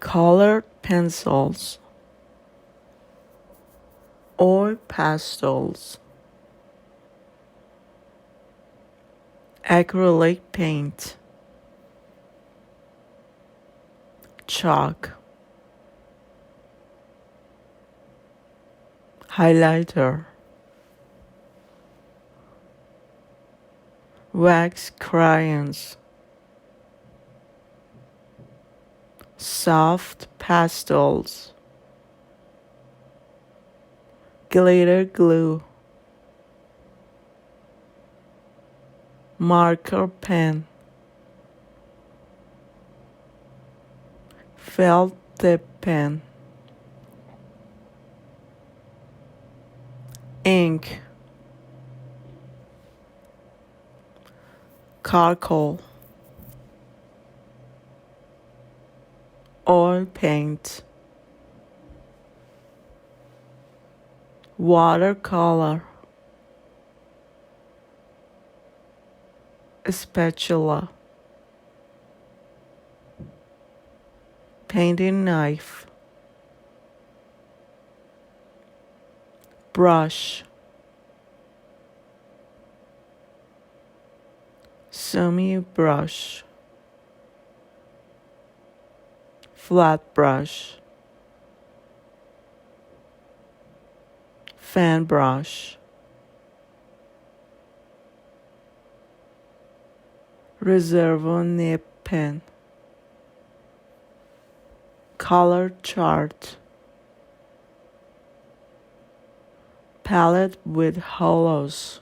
colored pencils, oil pastels, acrylic paint, chalk, highlighter, wax crayons, soft pastels, glitter glue, marker pen, felt tip pen, ink, charcoal, oil paint, watercolor, spatula, painting knife, brush, sumi brush, flat brush, fan brush, reservo nib pen, color chart, palette with hollows,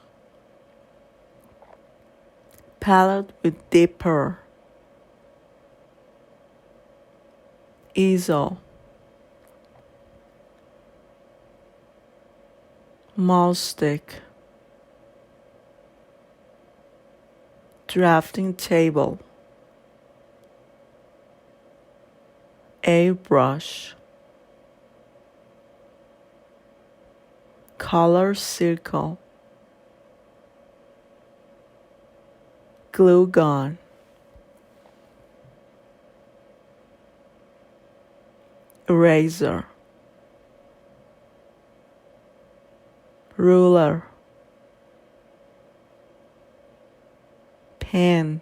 palette with dipper, easel, mouse stick, drafting table, airbrush, color circle, glue gun, eraser, ruler, pen,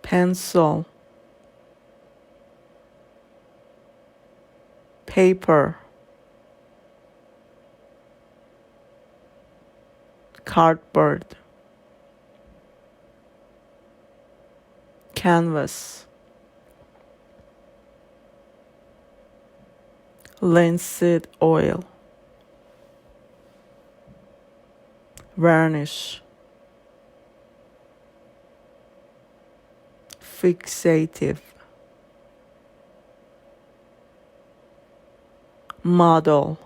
pencil, paper, cardboard, canvas, linseed oil, varnish, fixative, model,